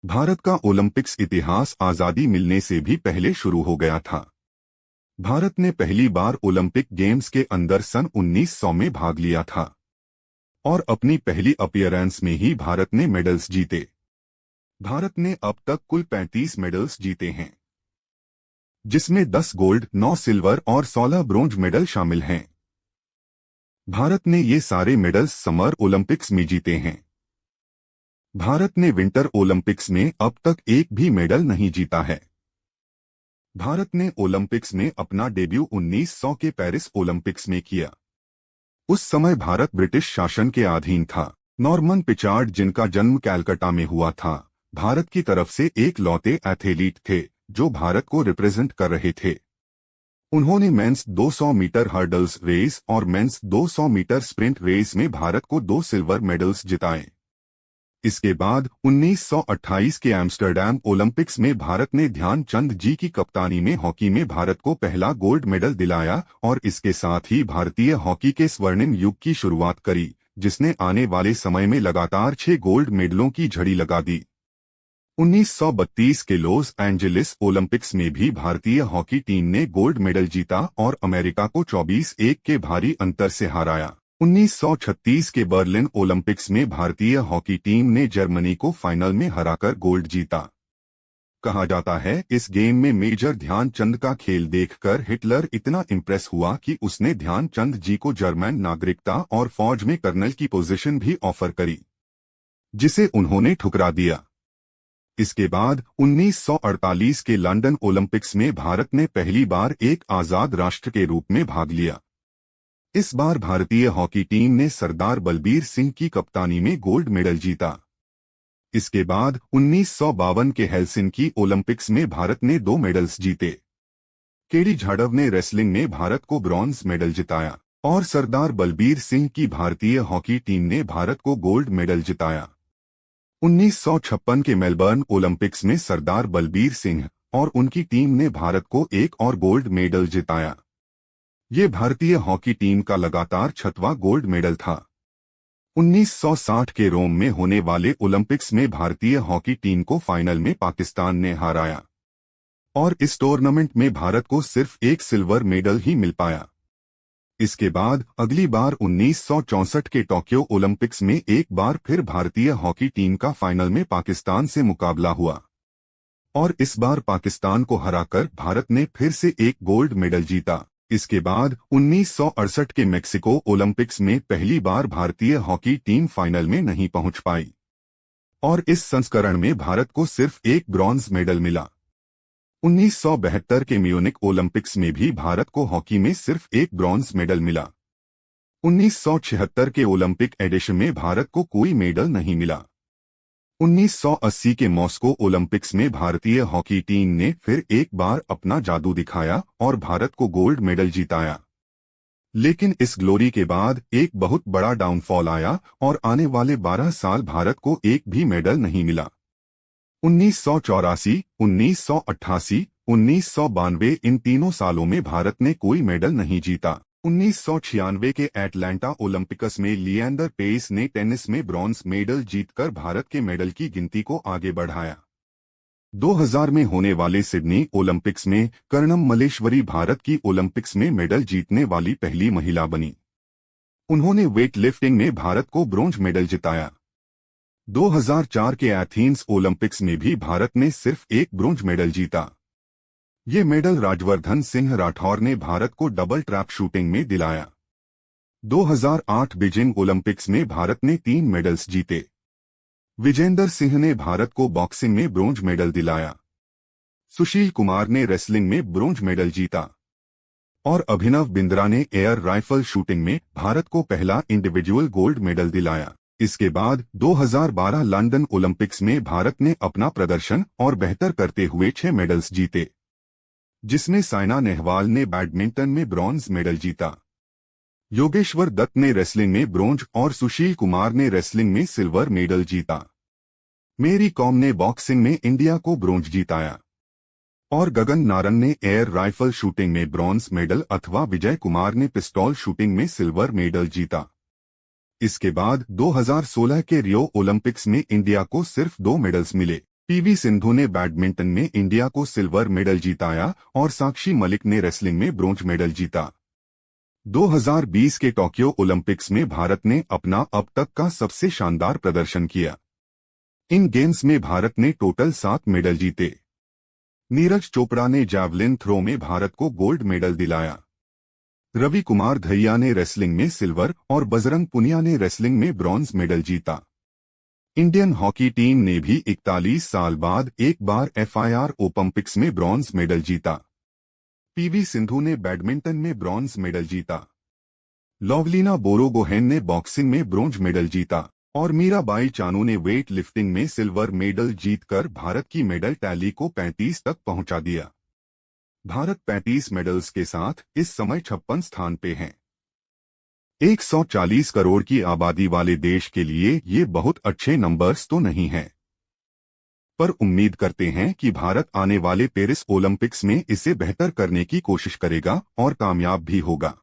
भारत का ओलंपिक्स इतिहास आज़ादी मिलने से भी पहले शुरू हो गया था। भारत ने पहली बार ओलंपिक गेम्स के अंदर सन 1900 में भाग लिया था और अपनी पहली अपीयरेंस में ही भारत ने मेडल्स जीते। भारत ने अब तक कुल 35 मेडल्स जीते हैं, जिसमें 10 गोल्ड, 9 सिल्वर और 16 ब्रोंज मेडल शामिल हैं। भारत ने ये सारे मेडल्स समर ओलंपिक्स में जीते हैं। भारत ने विंटर ओलंपिक्स में अब तक एक भी मेडल नहीं जीता है। भारत ने ओलंपिक्स में अपना डेब्यू 1900 के पेरिस ओलंपिक्स में किया। उस समय भारत ब्रिटिश शासन के अधीन था। नॉर्मन पिचार्ड, जिनका जन्म कैलकाटा में हुआ था, भारत की तरफ से एक लौते एथलीट थे जो भारत को रिप्रेजेंट कर रहे थे। उन्होंने मेंस 200 मीटर हर्डल्स रेस और मेंस 200 मीटर स्प्रिंट रेस में भारत को 2 सिल्वर मेडल्स जिताए। इसके बाद 1928 के एम्स्टर्डम ओलंपिक्स में भारत ने ध्यानचंद जी की कप्तानी में हॉकी में भारत को पहला गोल्ड मेडल दिलाया और इसके साथ ही भारतीय हॉकी के स्वर्णिम युग की शुरुआत करी, जिसने आने वाले समय में लगातार 6 गोल्ड मेडलों की झड़ी लगा दी। 1932 के लॉस एंजेलिस ओलंपिक्स में भी भारतीय हॉकी टीम ने गोल्ड मेडल जीता और अमेरिका को 24-1 के भारी अंतर से हराया। 1936 के बर्लिन ओलंपिक्स में भारतीय हॉकी टीम ने जर्मनी को फाइनल में हराकर गोल्ड जीता। कहा जाता है इस गेम में मेजर ध्यानचंद का खेल देखकर हिटलर इतना इम्प्रेस हुआ कि उसने ध्यानचंद जी को जर्मन नागरिकता और फौज में कर्नल की पोजीशन भी ऑफर करी, जिसे उन्होंने ठुकरा दिया। इसके बाद 1948 के लंदन ओलंपिक्स में भारत ने पहली बार एक आजाद राष्ट्र के रूप में भाग लिया। इस बार भारतीय हॉकी टीम ने सरदार बलबीर सिंह की कप्तानी में गोल्ड मेडल जीता। इसके बाद 1952 के हेलसिंकी ओलंपिक्स में भारत ने 2 मेडल्स जीते। केडी जाधव ने रेसलिंग में भारत को ब्रॉन्ज मेडल जिताया और सरदार बलबीर सिंह की भारतीय हॉकी टीम ने भारत को गोल्ड मेडल जिताया। 1956 के मेलबर्न ओलंपिक्स में सरदार बलबीर सिंह और उनकी टीम ने भारत को एक और गोल्ड मेडल जिताया। ये भारतीय हॉकी टीम का लगातार 6वां गोल्ड मेडल था। 1960 के रोम में होने वाले ओलंपिक्स में भारतीय हॉकी टीम को फाइनल में पाकिस्तान ने हराया और इस टूर्नामेंट में भारत को सिर्फ एक सिल्वर मेडल ही मिल पाया। इसके बाद अगली बार 1964 के टोक्यो ओलंपिक्स में एक बार फिर भारतीय हॉकी टीम का फाइनल में पाकिस्तान से मुकाबला हुआ और इस बार पाकिस्तान को हराकर भारत ने फिर से एक गोल्ड मेडल जीता। इसके बाद 1968 के मेक्सिको ओलंपिक्स में पहली बार भारतीय हॉकी टीम फाइनल में नहीं पहुंच पाई और इस संस्करण में भारत को सिर्फ एक ब्रॉन्ज मेडल मिला। 1972 के म्यूनिक ओलंपिक्स में भी भारत को हॉकी में सिर्फ एक ब्रॉन्ज मेडल मिला। 1976 के ओलंपिक एडिशन में भारत को कोई मेडल नहीं मिला। 1980 के मॉस्को ओलंपिक्स में भारतीय हॉकी टीम ने फिर एक बार अपना जादू दिखाया और भारत को गोल्ड मेडल जिताया। लेकिन इस ग्लोरी के बाद एक बहुत बड़ा डाउनफॉल आया और आने वाले 12 साल भारत को एक भी मेडल नहीं मिला। 1984, 1988, 1992 इन तीनों सालों में भारत ने कोई मेडल नहीं जीता। 1996 के एटलांटा ओलंपिकस में लिएंडर पेस ने टेनिस में ब्रॉन्ज मेडल जीतकर भारत के मेडल की गिनती को आगे बढ़ाया। 2000 में होने वाले सिडनी ओलंपिक्स में कर्णम मल्लेश्वरी भारत की ओलंपिक्स में मेडल जीतने वाली पहली महिला बनी। उन्होंने वेट लिफ्टिंग में भारत को ब्रोंज मेडल जिताया। 2004 के एथेंस ओलंपिक्स में भी भारत ने सिर्फ एक ब्रोंज मेडल जीता। ये मेडल राजवर्धन सिंह राठौर ने भारत को डबल ट्रैप शूटिंग में दिलाया। 2008 बीजिंग ओलंपिक्स में भारत ने 3 मेडल्स जीते। विजेंदर सिंह ने भारत को बॉक्सिंग में ब्रोंज मेडल दिलाया। सुशील कुमार ने रेसलिंग में ब्रोंज मेडल जीता और अभिनव बिंद्रा ने एयर राइफल शूटिंग में भारत को पहला इंडिविजुअल गोल्ड मेडल दिलाया। इसके बाद 2012 लंदन ओलंपिक्स में भारत ने अपना प्रदर्शन और बेहतर करते हुए 6 मेडल्स जीते, जिसमें साइना नेहवाल ने बैडमिंटन में ब्रॉन्ज मेडल जीता। योगेश्वर दत्त ने रेसलिंग में ब्रोंज और सुशील कुमार ने रेसलिंग में सिल्वर मेडल जीता। मेरी कॉम ने बॉक्सिंग में इंडिया को ब्रोंज जीताया और गगन नारंग ने एयर राइफल शूटिंग में ब्रॉन्ज मेडल अथवा विजय कुमार ने पिस्तौल शूटिंग में सिल्वर मेडल जीता। इसके बाद 2016 के रियो ओलंपिक्स में इंडिया को सिर्फ 2 मेडल्स मिले। पीवी सिंधु ने बैडमिंटन में इंडिया को सिल्वर मेडल जीताया और साक्षी मलिक ने रेसलिंग में ब्रोंज मेडल जीता। 2020 के टोक्यो ओलंपिक्स में भारत ने अपना अब तक का सबसे शानदार प्रदर्शन किया। इन गेम्स में भारत ने टोटल 7 मेडल जीते। नीरज चोपड़ा ने जैवलिन थ्रो में भारत को गोल्ड मेडल दिलाया। रवि कुमार दहिया ने रेसलिंग में सिल्वर और बजरंग पुनिया ने रेसलिंग में ब्रॉन्ज मेडल जीता। इंडियन हॉकी टीम ने भी 41 साल बाद एक बार FIR ओलंपिक्स में ब्रॉन्ज मेडल जीता। पीवी सिंधु ने बैडमिंटन में ब्रॉन्ज मेडल जीता। लवलीना बोरोगोहेन ने बॉक्सिंग में ब्रोंज मेडल जीता और मीराबाई चानू ने वेट लिफ्टिंग में सिल्वर मेडल जीतकर भारत की मेडल टैली को 35 तक पहुंचा दिया। भारत 35 मेडल्स के साथ इस समय 56 स्थान पे है। 140 करोड़ की आबादी वाले देश के लिए ये बहुत अच्छे नंबर्स तो नहीं हैं, पर उम्मीद करते हैं कि भारत आने वाले पेरिस ओलंपिक्स में इसे बेहतर करने की कोशिश करेगा और कामयाब भी होगा।